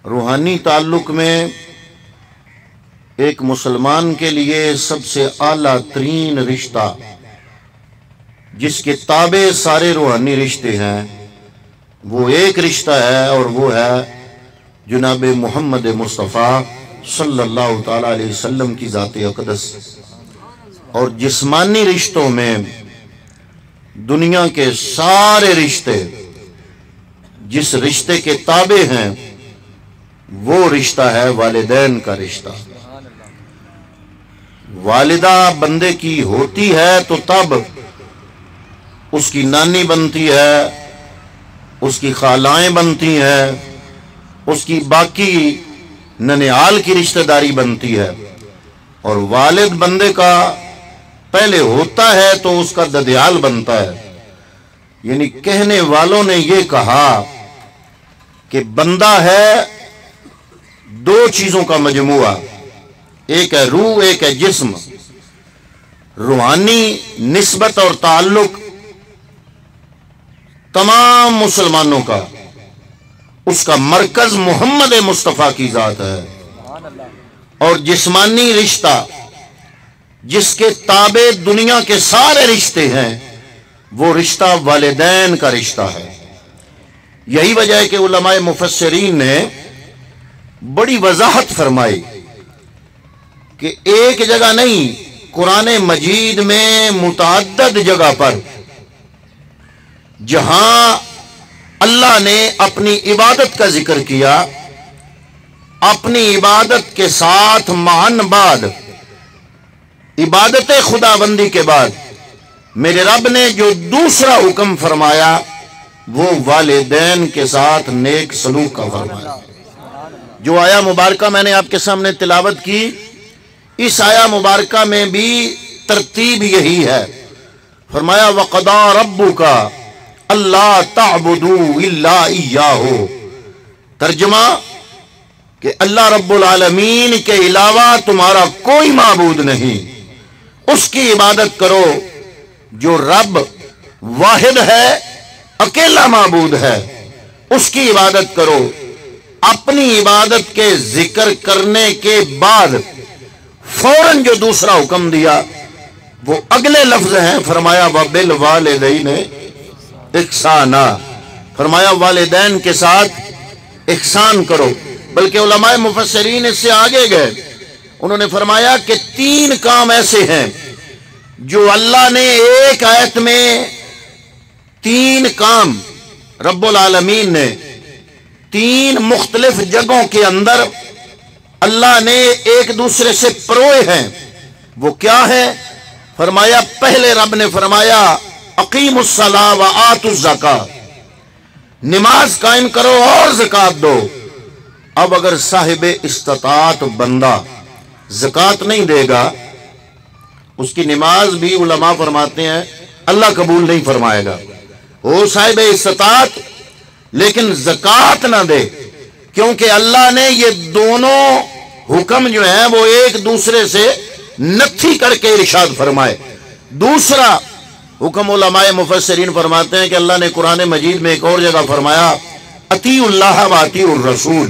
روحانی تعلق میں ایک مسلمان کے لیے سب سے اعلیٰ ترین رشتہ جس کے تابع سارے روحانی رشتے ہیں وہ ایک رشتہ ہے، اور وہ ہے جناب محمد مصطفیٰ صلی اللہ تعالی علیہ وسلم کی ذات اقدس۔ اور جسمانی رشتوں میں دنیا کے سارے رشتے جس رشتے کے تابع ہیں وہ رشتہ ہے والدین کا رشتہ۔ والدہ بندے کی ہوتی ہے تو تب اس کی نانی بنتی ہے، اس کی خالائیں بنتی ہیں، اس کی باقی ننیال کی رشتہ داری بنتی ہے، اور والد بندے کا پہلے ہوتا ہے تو اس کا ددیال بنتا ہے۔ یعنی کہنے والوں نے یہ کہا کہ بندہ ہے دو چیزوں کا مجموعہ، ایک ہے روح، ایک ہے جسم۔ روحانی نسبت اور تعلق تمام مسلمانوں کا، اس کا مرکز محمد مصطفیٰ کی ذات ہے، اور جسمانی رشتہ جس کے تابع دنیا کے سارے رشتے ہیں وہ رشتہ والدین کا رشتہ ہے۔ یہی وجہ ہے کہ علماء مفسرین نے بڑی وضاحت فرمائی کہ ایک جگہ نہیں، قرآن مجید میں متعدد جگہ پر جہاں اللہ نے اپنی عبادت کا ذکر کیا، اپنی عبادت کے ساتھ معاً بعد عبادت خدا بندی کے بعد میرے رب نے جو دوسرا حکم فرمایا وہ والدین کے ساتھ نیک سلوک کا فرمایا۔ جو آیا مبارکہ میں نے آپ کے سامنے تلاوت کی، اس آیا مبارکہ میں بھی ترتیب یہی ہے۔ فرمایا وَقَضَى رَبُّكَ اللہ تعبدوا الا اياه، ترجمہ کہ اللہ رب العالمین کے علاوہ تمہارا کوئی معبود نہیں، اس کی عبادت کرو جو رب واحد ہے، اکیلا معبود ہے، اس کی عبادت کرو۔ اپنی عبادت کے ذکر کرنے کے بعد فوراً جو دوسرا حکم دیا وہ اگلے لفظ ہیں، فرمایا وَبِالْوَالِدَيْنِ احسانا، فرمایا والدین کے ساتھ احسان کرو۔ بلکہ علماء مفسرین اس سے آگے گئے، انہوں نے فرمایا کہ تین کام ایسے ہیں جو اللہ نے ایک آیت میں، تین کام رب العالمین نے تین مختلف جگہوں کے اندر اللہ نے ایک دوسرے سے پروئے ہیں۔ وہ کیا ہے؟ فرمایا پہلے رب نے فرمایا اقیم الصلاۃ وآتوا الزکاۃ، نماز قائم کرو اور زکوٰۃ دو۔ اب اگر صاحب استطاعت بندہ زکوٰۃ نہیں دے گا، اس کی نماز بھی علماء فرماتے ہیں اللہ قبول نہیں فرمائے گا۔ وہ صاحب استطاعت لیکن زکوٰۃ نہ دے، کیونکہ اللہ نے یہ دونوں حکم جو ہیں وہ ایک دوسرے سے نتھی کر کے ارشاد فرمائے۔ دوسرا حکم علماء مفسرین فرماتے ہیں کہ اللہ نے قرآن مجید میں ایک اور جگہ فرمایا اطیعوا اللہ واطیعوا الرسول،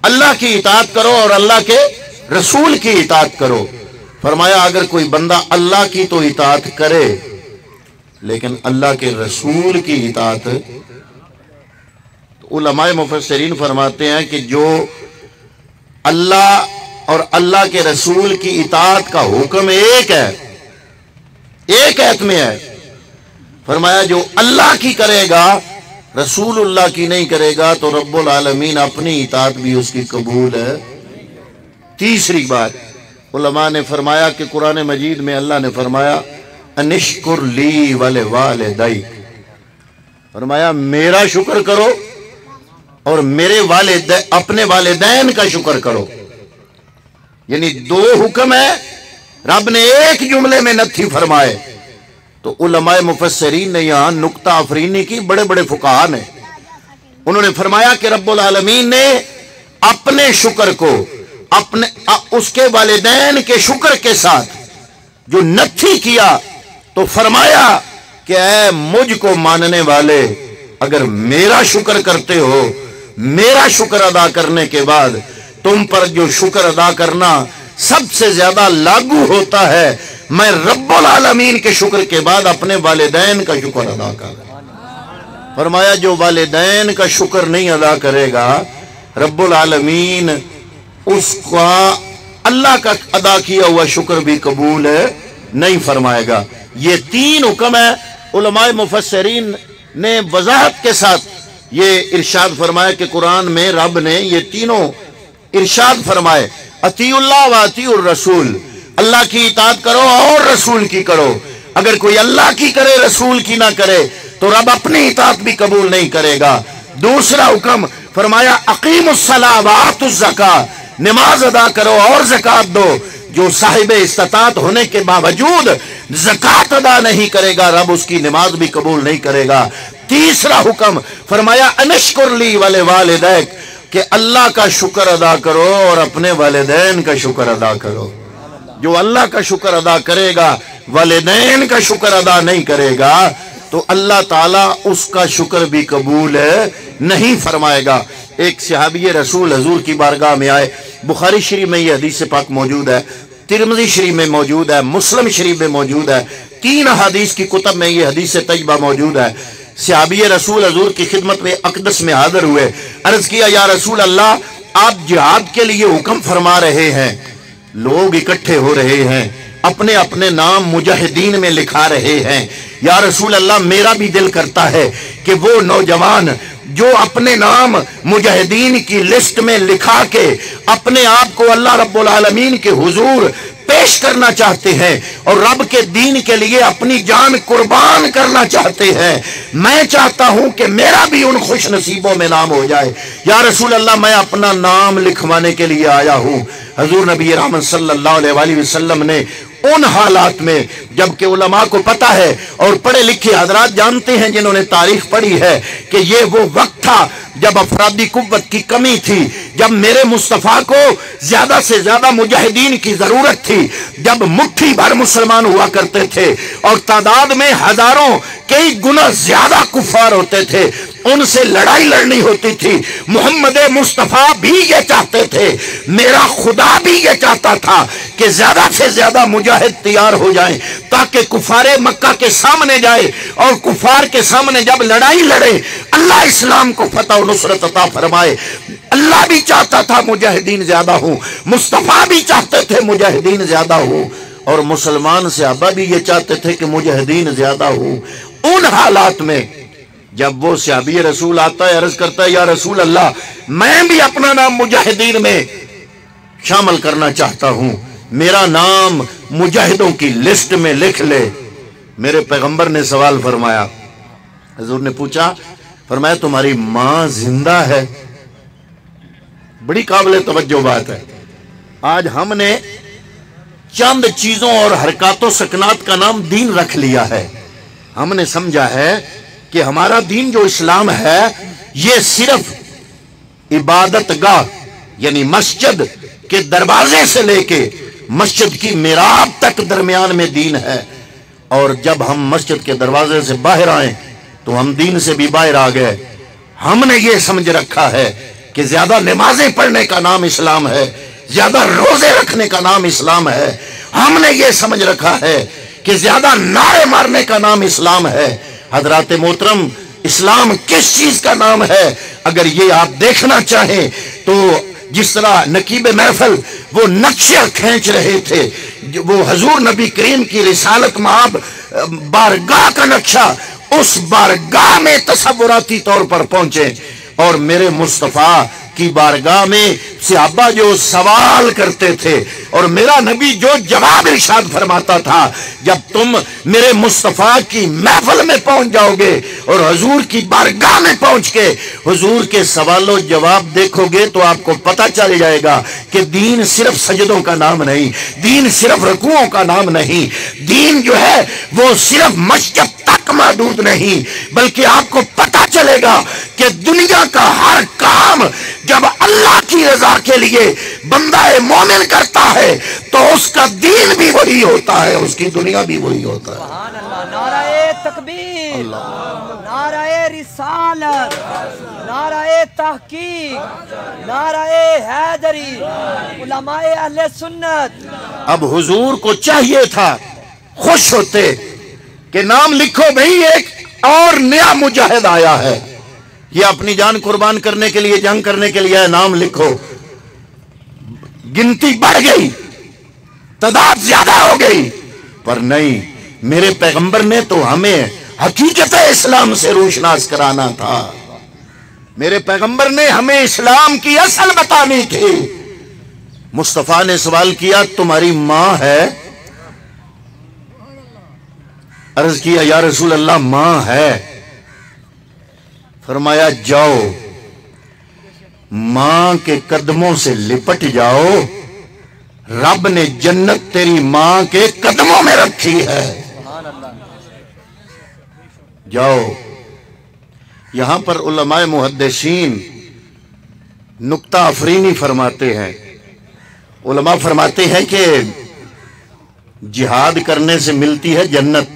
اللہ کی اطاعت کرو اور اللہ کے رسول کی اطاعت کرو۔ فرمایا اگر کوئی بندہ اللہ کی تو اطاعت کرے لیکن اللہ کے رسول کی اطاعت، تو علماء مفسرین فرماتے ہیں کہ جو اللہ اور اللہ کے رسول کی اطاعت کا حکم ایک ہے، ایک ایت میں ہے، فرمایا جو اللہ کی کرے گا رسول اللہ کی نہیں کرے گا تو رب العالمین اپنی اطاعت بھی اس کی قبول ہے۔ تیسری بات علماء نے فرمایا کہ قرآن مجید میں اللہ نے فرمایا انشکر لی ولوالدیک، فرمایا میرا شکر کرو اور میرے اپنے والدین کا شکر کرو۔ یعنی دو حکم ہے، رب نے ایک جملے میں نتھی فرمائے۔ تو علماء مفسرین نے یہاں نکتہ آفرینی کی، بڑے بڑے فقہا نے، انہوں نے فرمایا کہ رب العالمین نے اپنے شکر کو اس کے والدین کے شکر کے ساتھ جو نتھی کیا تو فرمایا کہ اے مجھ کو ماننے والے اگر میرا شکر کرتے ہو، میرا شکر ادا کرنے کے بعد تم پر جو شکر ادا کرنا سب سے زیادہ لاگو ہوتا ہے، میں رب العالمین کے شکر کے بعد اپنے والدین کا شکر ادا کروں۔ فرمایا جو والدین کا شکر نہیں ادا کرے گا رب العالمین اس کا اللہ کا ادا کیا ہوا شکر بھی قبول نہیں فرمائے گا۔ یہ تین حکم ہے، علماء مفسرین نے وضاحت کے ساتھ یہ ارشاد فرمایا کہ قرآن میں رب نے یہ تینوں ارشاد فرمائے، اطیع اللہ و اطیع الرسول، اللہ کی اطاعت کرو اور رسول کی کرو۔ اگر کوئی اللہ کی کرے رسول کی نہ کرے تو رب اپنی اطاعت بھی قبول نہیں کرے گا۔ دوسرا حکم فرمایا اقیم الصلاۃ وآتوا الزکاۃ، نماز ادا کرو اور زکوٰۃ دو۔ جو صاحب استطاعت ہونے کے باوجود زکوٰۃ ادا نہیں کرے گا رب اس کی نماز بھی قبول نہیں کرے گا۔ تیسرا حکم فرمایا انشکر لی ولوالدیک، کہ اللہ کا شکر ادا کرو اور اپنے والدین کا شکر ادا کرو۔ جو اللہ کا شکر ادا کرے گا والدین کا شکر ادا نہیں کرے گا تو اللہ تعالیٰ اس کا شکر بھی قبول نہیں فرمائے گا۔ ایک صحابی رسول حضور کی بارگاہ میں آئے، بخاری شریف میں یہ حدیث پاک موجود ہے، ترمذی شریف میں موجود ہے، مسلم شریف میں موجود ہے، 3 احادیث کی کتب میں یہ حدیث طیبہ موجود ہے۔ صحابی رسول حضور کی خدمت میں اقدس میں حاضر ہوئے، عرض کیا یا رسول اللہ آپ جہاد کے لیے حکم فرما رہے ہیں، لوگ اکٹھے ہو رہے ہیں، اپنے اپنے نام مجاہدین میں لکھا رہے ہیں، یا رسول اللہ میرا بھی دل کرتا ہے کہ وہ نوجوان جو اپنے نام مجاہدین کی لسٹ میں لکھا کے اپنے آپ کو اللہ رب العالمین کے حضور پیش کرنا چاہتے ہیں اور رب کے دین کے لیے اپنی جان قربان کرنا چاہتے ہیں، میں چاہتا ہوں کہ میرا بھی ان خوش نصیبوں میں نام ہو جائے۔ یا رسول اللہ میں اپنا نام لکھوانے کے لیے آیا ہوں۔ حضور نبی رحمت صلی اللہ علیہ وسلم نے ان حالات میں جبکہ علماء کو پتا ہے اور پڑھے لکھے حضرات جانتے ہیں جنہوں نے تاریخ پڑھی ہے کہ یہ وہ وقت تھا جب افرادی قوت کی کمی تھی، جب میرے مصطفیٰ کو زیادہ سے زیادہ مجاہدین کی ضرورت تھی، جب مٹھی بھر مسلمان ہوا کرتے تھے اور تعداد میں ہزاروں کئی گنا زیادہ کفار ہوتے تھے، ان سے لڑائی لڑنی ہوتی تھی۔ محمد مصطفیٰ بھی یہ چاہتے تھے، میرا خدا بھی یہ چاہتا تھا کہ زیادہ سے زیادہ مجاہد تیار ہو جائیں تاکہ کفار مکہ کے سامنے جائے اور کفار کے سامنے جب لڑائی لڑے اللہ اسلام کو فتح و نصرت عطا فرمائے۔ اللہ بھی چاہتا تھا مجاہدین زیادہ ہوں، مصطفیٰ بھی چاہتے تھے مجاہدین زیادہ ہوں، اور مسلمان صحابہ بھی یہ چاہتے تھے کہ مجاہدین زیادہ ہوں۔ ان حالات میں جب وہ صحابی رسول آتا ہے عرض کرتا ہے یا رسول اللہ میں بھی اپنا نام مجاہدین میں شامل کرنا چاہتا ہوں، میرا نام مجاہدوں کی لسٹ میں لکھ لے۔ میرے پیغمبر نے سوال فرمایا، حضور نے پوچھا، فرمایا تمہاری ماں زندہ ہے؟ بڑی قابل توجہ بات ہے۔ آج ہم نے چند چیزوں اور حرکات و سکنات کا نام دین رکھ لیا ہے۔ ہم نے سمجھا ہے کہ ہمارا دین جو اسلام ہے یہ صرف عبادت گاہ یعنی مسجد کے دروازے سے لے کے مسجد کی محراب تک درمیان میں دین ہے، اور جب ہم مسجد کے دروازے سے باہر آئیں تو ہم دین سے بھی باہر آ گئے۔ ہم نے یہ سمجھ رکھا ہے کہ زیادہ نمازیں پڑھنے کا نام اسلام ہے، زیادہ روزے رکھنے کا نام اسلام ہے۔ ہم نے یہ سمجھ رکھا ہے کہ زیادہ نعرے مارنے کا نام اسلام ہے۔ حضرات محترم، اسلام کس چیز کا نام ہے؟ اگر یہ آپ دیکھنا چاہیں تو جس طرح نقیب محفل وہ نقشہ کھینچ رہے تھے، وہ حضور نبی کریم کی رسالت مآب بارگاہ کا نقشہ، اس بارگاہ میں تصوراتی طور پر پہنچے، اور میرے مصطفیٰ کی بارگاہ میں صحابہ جو سوال کرتے تھے اور میرا نبی جو جواب ارشاد فرماتا تھا، جب تم میرے مصطفیٰ کی محفل میں پہنچ جاؤ گے اور حضور کی بارگاہ میں پہنچ کے حضور کے سوال و جواب دیکھو گے تو آپ کو پتہ چل جائے گا کہ دین صرف سجدوں کا نام نہیں، دین صرف رکوعوں کا نام نہیں، دین جو ہے وہ صرف مسجد تک محدود نہیں، بلکہ آپ کو پتہ چلے گا کہ دنیا کا ہر کام جب اللہ کی رضا کے لیے بندہ مومن کرتا ہے تو اس کا دین بھی وہی ہوتا ہے، اس کی دنیا بھی وہی ہوتا ہے۔ سبحان اللہ، نعرہ تکبیر، نعرہ رسالت، نعرہ تحقیق، نعرہ حیدری، علماء اہل سنت۔ اب حضور کو چاہیے تھا خوش ہوتے کہ نام لکھو بھئی ایک اور نیا مجاہد آیا ہے، یہ اپنی جان قربان کرنے کے لیے، جنگ کرنے کے لیے، نام لکھو۔ گنتی بڑھ گئی، تعداد زیادہ ہو گئی، پر نہیں، میرے پیغمبر نے تو ہمیں حقیقت اسلام سے روشناس کرانا تھا، میرے پیغمبر نے ہمیں اسلام کی اصل بتانی تھی۔ مصطفیٰ نے سوال کیا تمہاری ماں ہے؟ عرض کیا یا رسول اللہ ماں ہے۔ فرمایا جاؤ ماں کے قدموں سے لپٹ جاؤ، رب نے جنت تیری ماں کے قدموں میں رکھی ہے، جاؤ۔ یہاں پر علماء محدثین نکتہ افرینی فرماتے ہیں، علماء فرماتے ہیں کہ جہاد کرنے سے ملتی ہے جنت،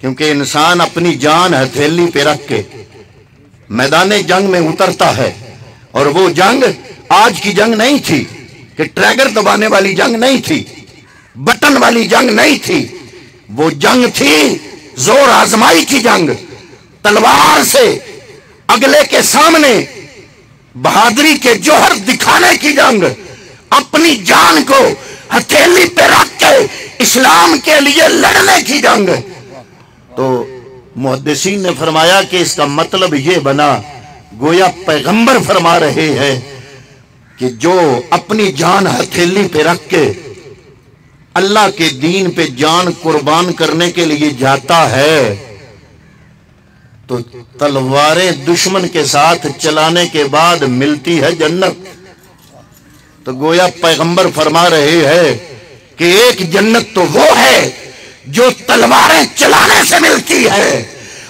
کیونکہ انسان اپنی جان ہتھیلی پہ رکھ کے میدان جنگ میں اترتا ہے، اور وہ جنگ آج کی جنگ نہیں تھی کہ ٹریگر دبانے والی جنگ نہیں تھی، بٹن والی جنگ نہیں تھی، وہ جنگ تھی زور آزمائی کی جنگ، تلوار سے اگلے کے سامنے بہادری کے جوہر دکھانے کی جنگ، اپنی جان کو ہتھیلی پہ رکھ کے اسلام کے لیے لڑنے کی جنگ۔ تو محدثین نے فرمایا کہ اس کا مطلب یہ بنا، گویا پیغمبر فرما رہے ہیں کہ جو اپنی جان ہتھیلی پہ رکھ کے اللہ کے دین پہ جان قربان کرنے کے لیے جاتا ہے تو تلواریں دشمن کے ساتھ چلانے کے بعد ملتی ہے جنت۔ تو گویا پیغمبر فرما رہے ہیں کہ ایک جنت تو وہ ہے جو تلواریں چلانے سے ملتی ہے،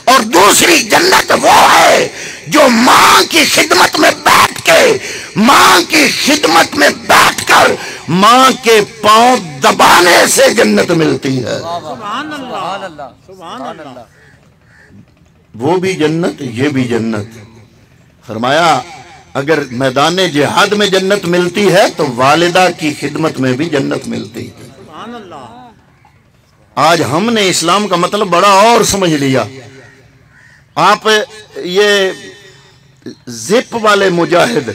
اور دوسری جنت وہ ہے جو ماں کی خدمت میں بیٹھ کے، ماں کی خدمت میں بیٹھ کر ماں کے پاؤں دبانے سے جنت ملتی ہے۔ سبحان اللہ، سبحان اللہ۔ وہ بھی جنت، یہ بھی جنت۔ فرمایا اگر میدان جہاد میں جنت ملتی ہے تو والدہ کی خدمت میں بھی جنت ملتی ہے۔ سبحان اللہ۔ آج ہم نے اسلام کا مطلب بڑا اور سمجھ لیا۔ آپ یہ زپ والے مجاہد،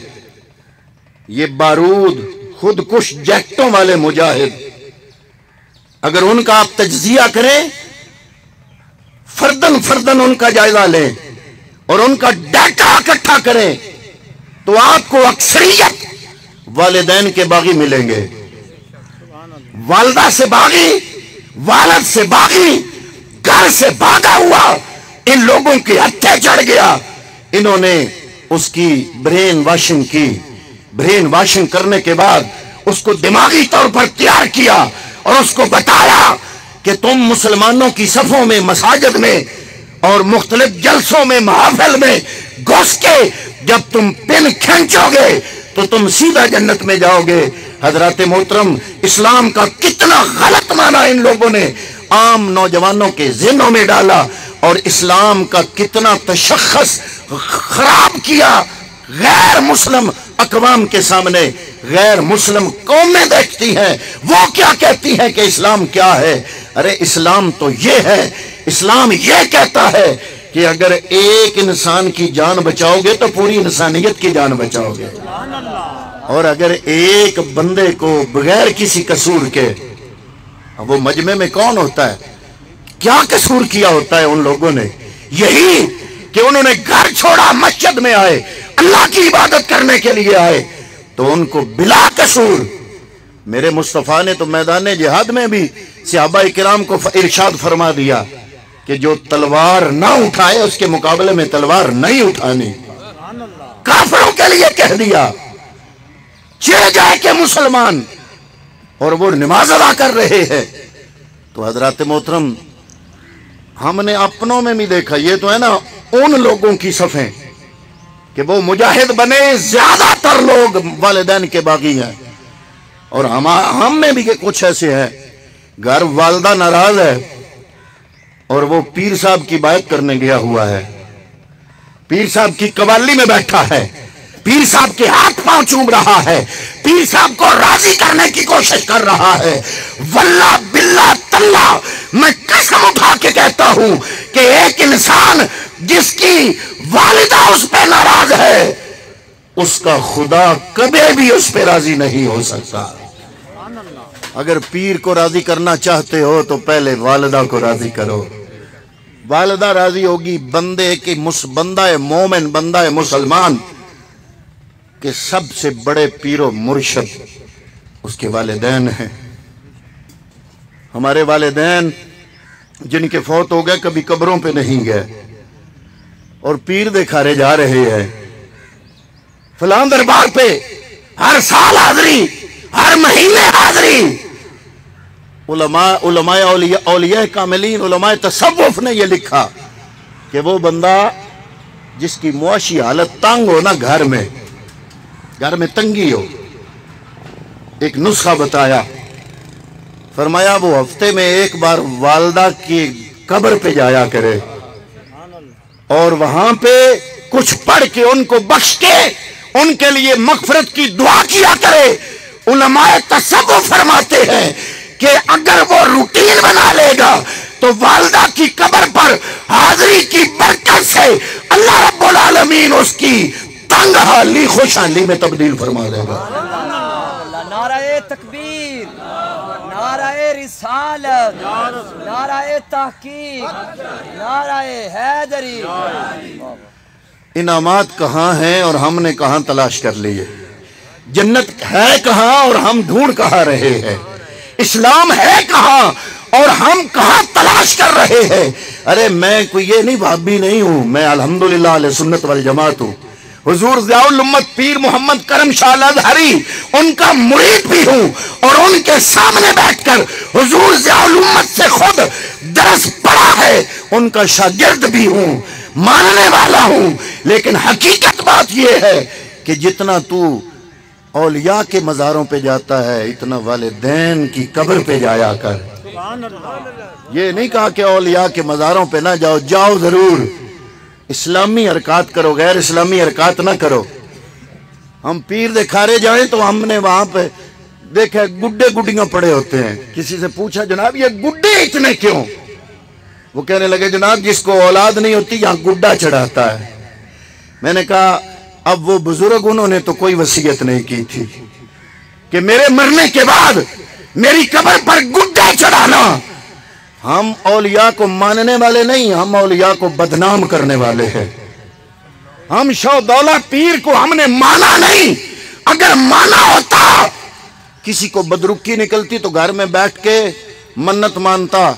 یہ بارود خود کش جیکٹوں والے مجاہد، اگر ان کا آپ تجزیہ کریں، فردن فردن ان کا جائزہ لیں اور ان کا ڈیٹا اکٹھا کریں تو آپ کو اکثریت والدین کے باغی ملیں گے، والدہ سے باغی، والد سے باغی، گھر سے بھاگا ہوا ان لوگوں کے ہتھے چڑھ گیا۔ انہوں نے اس کی برین واشنگ کی، برین واشنگ کرنے کے بعد اس کو دماغی طور پر تیار کیا اور اس کو بتایا کہ تم مسلمانوں کی صفوں میں، مساجد میں اور مختلف جلسوں میں، محافل میں گھس کے جب تم پن کھینچو گے تو تم سیدھا جنت میں جاؤ گے۔ حضرات محترم، اسلام کا کتنا غلط معنی ان لوگوں نے عام نوجوانوں کے ذہنوں میں ڈالا، اور اسلام کا کتنا تشخص خراب کیا۔ غیر مسلم اقوام کے سامنے غیر مسلم قومیں دیکھتی ہیں، وہ کیا کہتی ہیں کہ اسلام کیا ہے؟ ارے اسلام تو یہ ہے، اسلام یہ کہتا ہے کہ اگر ایک انسان کی جان بچاؤ گے تو پوری انسانیت کی جان بچاؤ گے، اور اگر ایک بندے کو بغیر کسی قصور کے، وہ مجمع میں کون ہوتا ہے؟ کیا قصور کیا ہوتا ہے ان لوگوں نے؟ یہی کہ انہوں نے گھر چھوڑا، مسجد میں آئے، اللہ کی عبادت کرنے کے لیے آئے، تو ان کو بلا قصور میرے مصطفیٰ نے تو میدان جہاد میں بھی صحابہ کرام کو ارشاد فرما دیا کہ جو تلوار نہ اٹھائے اس کے مقابلے میں تلوار نہیں اٹھانی۔ کافروں کے لیے کہہ دیا چڑ جائے کہ مسلمان، اور وہ نماز ادا کر رہے ہیں۔ تو حضرات محترم، ہم نے اپنوں میں بھی دیکھا، یہ تو ہے نا ان لوگوں کی صفیں کہ وہ مجاہد بنے، زیادہ تر لوگ والدین کے باغی ہیں، اور ہم میں بھی کچھ ایسے ہیں، گھر والدہ ناراض ہے اور وہ پیر صاحب کی بیعت کرنے گیا ہوا ہے، پیر صاحب کی قوالی میں بیٹھا ہے، پیر صاحب کے ہاتھ پاؤں چوم رہا ہے، پیر صاحب کو راضی کرنے کی کوشش کر رہا ہے، واللہ باللہ تاللہ میں قسم اٹھا کے کہتا ہوں کہ ایک انسان جس کی والدہ اس پہ ناراض ہے، اس کا خدا کبھی بھی اس پہ راضی نہیں ہو سکتا۔ اگر پیر کو راضی کرنا چاہتے ہو تو پہلے والدہ کو راضی کرو، والدہ راضی ہوگی۔ بندے کی بندہ مومن، بندہ مسلمان کہ سب سے بڑے پیر و مرشد اس کے والدین ہیں۔ ہمارے والدین جن کے فوت ہو گئے کبھی قبروں پہ نہیں گئے اور پیر دکھارے جا رہے ہیں، فلاں دربار پہ ہر سال حاضری، ہر مہینے حاضری۔ علماء اولیاء کاملین، علماء تصوف نے یہ لکھا کہ وہ بندہ جس کی معاشی حالت تنگ ہو نا، گھر میں تنگی ہو، ایک نسخہ بتایا، فرمایا وہ ہفتے میں ایک بار والدہ کی قبر پہ جایا کرے اور وہاں پہ کچھ پڑھ کے ان کو بخش کے ان کے لیے مغفرت کی دعا کیا کرے۔ علماء تصوف فرماتے ہیں کہ اگر وہ روٹین بنا لے گا تو والدہ کی قبر پر حاضری کی برکت سے اللہ رب العالمین اس کی تنگ حالی خوشحالی میں تبدیل فرما دے گا۔ نعرہ تکبیر، نعرہ رسالت، نعرہ تحقیق، نعرہ حیدری۔ انعامات کہاں ہیں اور ہم نے کہاں تلاش کر لیے؟ جنت ہے کہاں اور ہم ڈھونڈ کہاں رہے ہیں؟ اسلام ہے کہاں اور ہم کہاں تلاش کر رہے ہیں؟ ارے میں کوئی یہ نہیں بھابی نہیں ہوں، میں الحمدللہ اہل سنت والجماعت ہوں، حضور ضیاء الامت پیر محمد کرم شاہ الازہری ان کا مرید بھی ہوں اور ان کے سامنے بیٹھ کر حضور ضیاء الامت سے خود درس پڑھا ہے، ان کا شاگرد بھی ہوں، ماننے والا ہوں۔ لیکن حقیقت بات یہ ہے کہ جتنا تو اولیاء کے مزاروں پہ جاتا ہے اتنا والدین کی قبر پہ جایا کر۔ یہ نہیں کہا کہ اولیاء کے مزاروں پہ نہ جاؤ، جاؤ ضرور، اسلامی حرکات کرو، غیر اسلامی حرکات نہ کرو۔ ہم پیر دکھارے جائیں تو ہم نے وہاں پہ دیکھا گڈے گڈیاں پڑے ہوتے ہیں، کسی سے پوچھا جناب یہ گڈے اتنے کیوں؟ وہ کہنے لگے جناب جس کو اولاد نہیں ہوتی یہاں گڈا چڑھاتا ہے۔ میں نے کہا اب وہ بزرگ انہوں نے تو کوئی وصیت نہیں کی تھی کہ میرے مرنے کے بعد میری قبر پر گڈا چڑھانا۔ ہم اولیاء کو ماننے والے نہیں، ہم اولیاء کو بدنام کرنے والے ہیں۔ ہم شودولہ پیر کو ہم نے مانا نہیں، اگر مانا ہوتا کسی کو بدرکی نکلتی تو گھر میں بیٹھ کے منت مانتا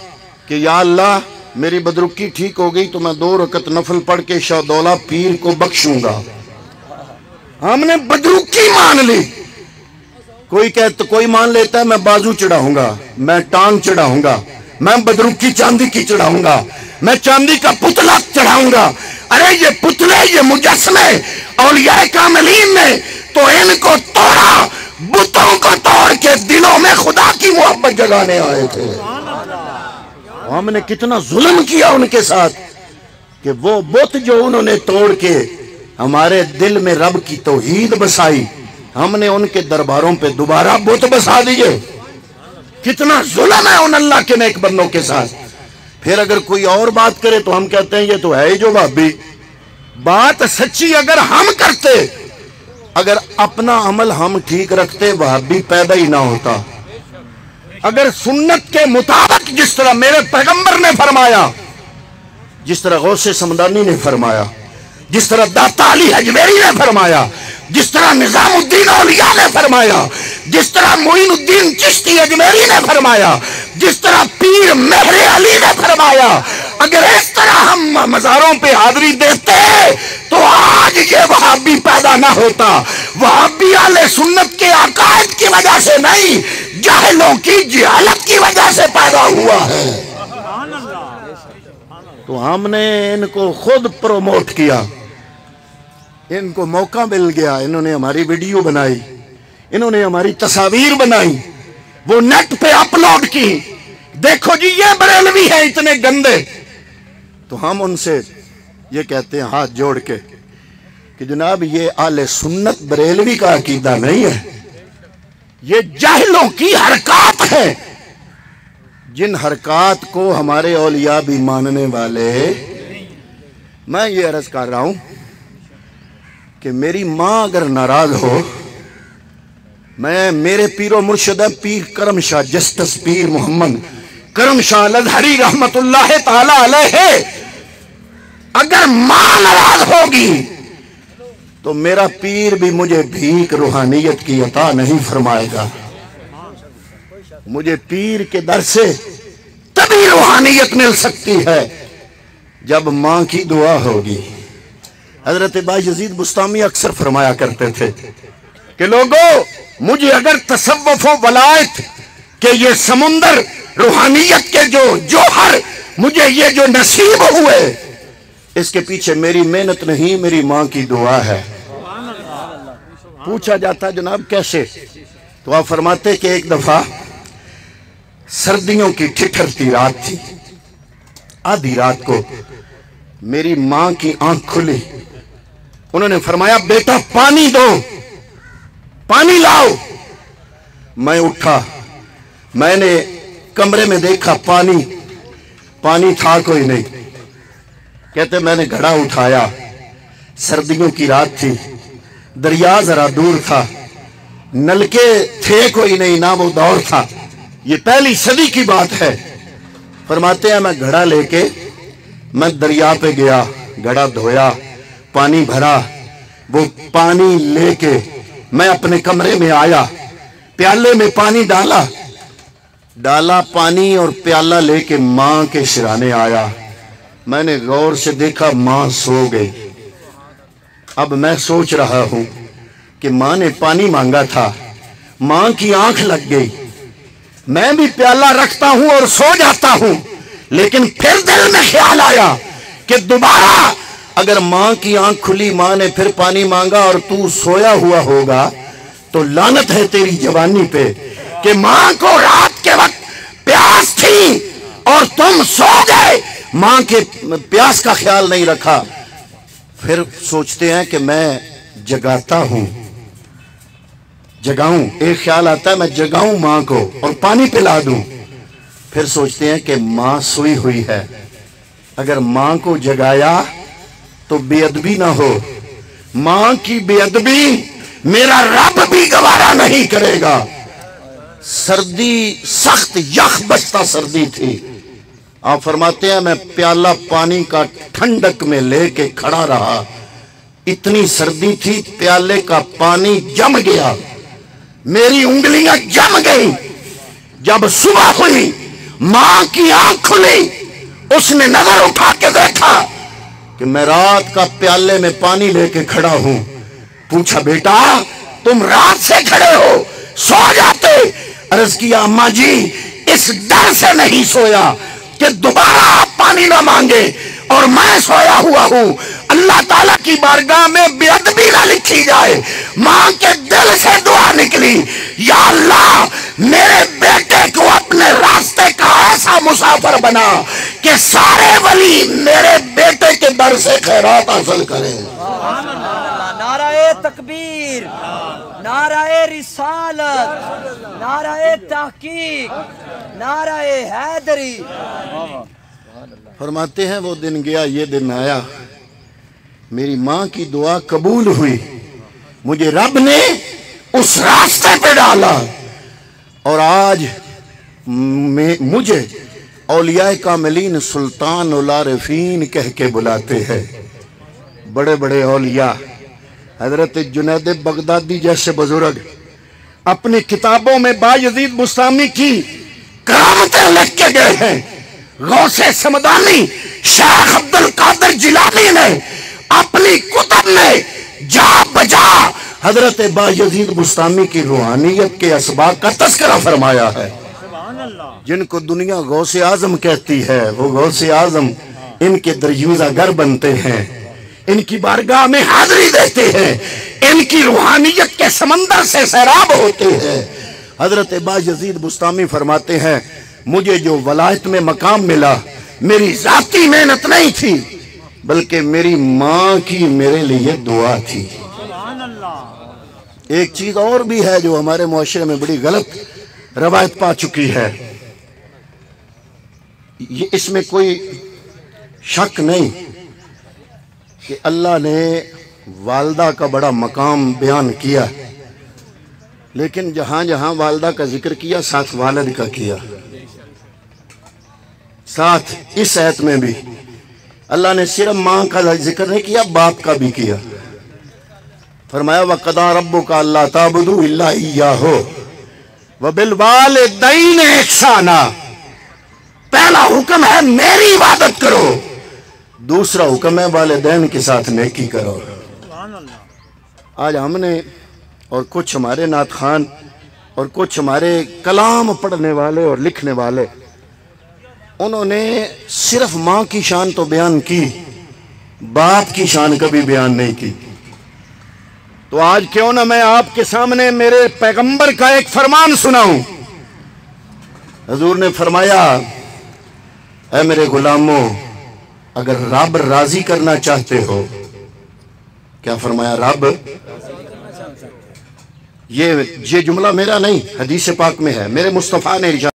کہ یا اللہ میری بدرکی ٹھیک ہو گئی تو میں 2 رکعت نفل پڑھ کے شودولہ پیر کو بخشوں گا۔ ہم نے بدرکی مان لی۔ کوئی مان لیتا ہے میں بازو چڑھاؤں گا، میں ٹانگ چڑھاؤں گا، میں بدرکی چاندی کی چڑھاؤں گا، میں چاندی کا پتلا چڑھاؤں گا۔ ارے یہ پتلے، یہ مجسمے اولیاء کاملین نے تو ان کو توڑا، بتوں کو توڑ کے دلوں میں خدا کی محبت جگانے آئے تھے۔ ہم نے کتنا ظلم کیا ان کے ساتھ کہ وہ بت جو انہوں نے توڑ کے ہمارے دل میں رب کی توحید بسائی، ہم نے ان کے درباروں پہ دوبارہ بت بسا دیے۔ کتنا ظلم ہے ان اللہ کے نیک بندوں کے ساتھ۔ پھر اگر کوئی اور بات کرے تو ہم کہتے ہیں یہ تو ہے ہی جو بھابی۔ بات سچی اگر ہم کرتے، اگر اپنا عمل ہم ٹھیک رکھتے وہابی پیدا ہی نہ ہوتا۔ اگر سنت کے مطابق جس طرح میرے پیغمبر نے فرمایا، جس طرح غوث سمدانی نے فرمایا، جس طرح داتا علی حجویری نے فرمایا، جس طرح نظام الدین اولیاء نے فرمایا، جس طرح معین الدین چشتی اجمیری نے فرمایا، جس طرح پیر مہر علی نے فرمایا، اگر اس طرح ہم مزاروں پہ حاضری دیتے تو آج یہ وہابی پیدا نہ ہوتا۔ وہابی اہل سنت کے عقائد کی وجہ سے نہیں، جاہلوں کی جہالت کی وجہ سے پیدا ہوا ہے۔ تو ہم نے ان کو خود پروموٹ کیا، ان کو موقع مل گیا، انہوں نے ہماری ویڈیو بنائی، انہوں نے ہماری تصاویر بنائی، وہ نیٹ پہ اپلوڈ کی، دیکھو جی یہ بریلوی ہے اتنے گندے۔ تو ہم ان سے یہ کہتے ہیں ہاتھ جوڑ کے کہ جناب یہ اہل سنت بریلوی کا عقیدہ نہیں ہے، یہ جاہلوں کی حرکات ہے، جن حرکات کو ہمارے اولیاء بھی ماننے والے۔ میں یہ عرض کر رہا ہوں کہ میری ماں اگر ناراض ہو، میرے پیر و مرشد پیر کرم شاہ جسٹس پیر محمد کرم شاہ الازہری رحمت اللہ تعالی علیہ، اگر ماں ناراض ہوگی تو میرا پیر بھی مجھے بھیک روحانیت کی عطا نہیں فرمائے گا۔ مجھے پیر کے در سے تبھی روحانیت مل سکتی ہے جب ماں کی دعا ہوگی۔ حضرت بایزید بسطامی اکثر فرمایا کرتے تھے کہ لوگوں، مجھے اگر تصوف و ولایت کہ یہ سمندر روحانیت کے جو جوہر مجھے یہ جو نصیب ہوئے، اس کے پیچھے میری محنت نہیں، میری ماں کی دعا ہے۔ پوچھا جاتا جناب کیسے؟ تو آپ فرماتے کہ ایک دفعہ سردیوں کی ٹھٹھرتی رات تھی، آدھی رات کو میری ماں کی آنکھ کھلی، انہوں نے فرمایا بیٹا پانی دو، پانی لاؤ۔ میں اٹھا، میں نے کمرے میں دیکھا پانی تھا کوئی نہیں۔ کہتے میں نے گھڑا اٹھایا، سردیوں کی رات تھی، دریا ذرا دور تھا، نلکے تھے کوئی نہیں، نہ وہ دور تھا، یہ پہلی صدی کی بات ہے۔ فرماتے ہیں میں گھڑا لے کے میں دریا پہ گیا، گھڑا دھویا، پانی بھرا، وہ پانی لے کے میں اپنے کمرے میں آیا، پیالے میں پانی ڈالا پانی اور پیالہ لے کے ماں کے سرانے آیا۔ میں نے غور سے دیکھا ماں سو گئی۔ اب میں سوچ رہا ہوں کہ ماں نے پانی مانگا تھا، ماں کی آنکھ لگ گئی، میں بھی پیالہ رکھتا ہوں اور سو جاتا ہوں، لیکن پھر دل میں خیال آیا کہ دوبارہ اگر ماں کی آنکھ کھلی، ماں نے پھر پانی مانگا اور تو سویا ہوا ہوگا تو لعنت ہے تیری جوانی پہ کہ ماں کو رات کے وقت پیاس تھی اور تم سو گئے، ماں کے پیاس کا خیال نہیں رکھا۔ پھر سوچتے ہیں کہ میں جگاتا ہوں، جگاؤں، ایک خیال آتا ہے میں جگاؤں ماں کو اور پانی پلا دوں۔ پھر سوچتے ہیں کہ ماں سوئی ہوئی ہے، اگر ماں کو جگایا تو بے ادبی نہ ہو، ماں کی بے ادبی میرا رب بھی گوارا نہیں کرے گا۔ سردی سخت یخ بچتا سردی تھی، آپ فرماتے ہیں میں پیالہ پانی کا ٹھنڈک میں لے کے کھڑا رہا، اتنی سردی تھی پیالے کا پانی جم گیا، میری انگلیاں جم گئی۔ جب صبح ہوئی ماں کی آنکھ کھلی، اس نے نظر اٹھا کے دیکھا کہ میں رات کا پیالے میں پانی لے کے کھڑا ہوں۔ پوچھا بیٹا تم رات سے کھڑے ہو، سو جاتے؟ عرض کیا اماں جی اس ڈر سے نہیں سویا کہ دوبارہ آپ پانی نہ مانگے اور میں سویا ہوا ہوں، اللہ تعالیٰ کی بارگاہ میں بے ادبی نہ لکھی جائے۔ ماں کے دل سے دعا نکلی، یا اللہ میرے بیٹے کو اپنے راستے کا ایسا مسافر بنا کہ سارے ولی میرے بیٹے کے در سے خیرات حاصل کریں۔ نعرہ تکبیر، نعرہ رسالت، نعرہ تحقیق، نعرہ حیدری۔ فرماتے ہیں وہ دن گیا یہ دن آیا، میری ماں کی دعا قبول ہوئی، مجھے رب نے اس راستے پہ ڈالا، اور آج مجھے اولیاء کاملین سلطان العارفین کہہ کے بلاتے ہیں۔ بڑے بڑے اولیاء حضرت جنید بغدادی جیسے بزرگ اپنی کتابوں میں بایزید بسطامی کی کرامتیں لکھ کے گئے ہیں۔ غوث سمدانی شیخ عبد القادر جیلانی نے اپنی کتب میں جا بجا حضرت بایزید بسطامی کی روحانیت کے اسباق کا تذکرہ فرمایا ہے۔ جن کو دنیا غوث اعظم کہتی ہے وہ غوث اعظم ان کے دریوزہ گر بنتے ہیں، ان کی بارگاہ میں حاضری دیتے ہیں، ان کی روحانیت کے سمندر سے سیراب ہوتے ہیں۔ حضرت بایزید بسطامی فرماتے ہیں مجھے جو ولایت میں مقام ملا میری ذاتی محنت نہیں تھی، بلکہ میری ماں کی میرے لیے دعا تھی۔ ایک چیز اور بھی ہے جو ہمارے معاشرے میں بڑی غلط روایت پا چکی ہے، یہ اس میں کوئی شک نہیں کہ اللہ نے والدہ کا بڑا مقام بیان کیا، لیکن جہاں جہاں والدہ کا ذکر کیا ساتھ والد کا کیا، ساتھ اس آیت میں بھی اللہ نے صرف ماں کا ذکر نہیں کیا، باپ کا بھی کیا۔ فرمایا وَقَضَىٰ رَبُّكَ أَلَّا تَعْبُدُوا إِلَّا إِيَّاهُ وَبِالْوَالِدَيْنِ إِحْسَانًا، پہلا حکم ہے میری عبادت کرو، دوسرا حکم ہے والدین کے ساتھ نیکی کرو۔ آج ہم نے اور کچھ ہمارے نعت خوان اور کچھ ہمارے کلام پڑھنے والے اور لکھنے والے، انہوں نے صرف ماں کی شان تو بیان کی، باپ کی شان کبھی بیان نہیں کی۔ تو آج کیوں نہ میں آپ کے سامنے میرے پیغمبر کا ایک فرمان سناؤں۔ حضور نے فرمایا اے میرے غلاموں، اگر رب راضی کرنا چاہتے ہو، کیا فرمایا؟ رب، یہ جملہ میرا نہیں، حدیث پاک میں ہے، میرے مصطفیٰ نے ارشاد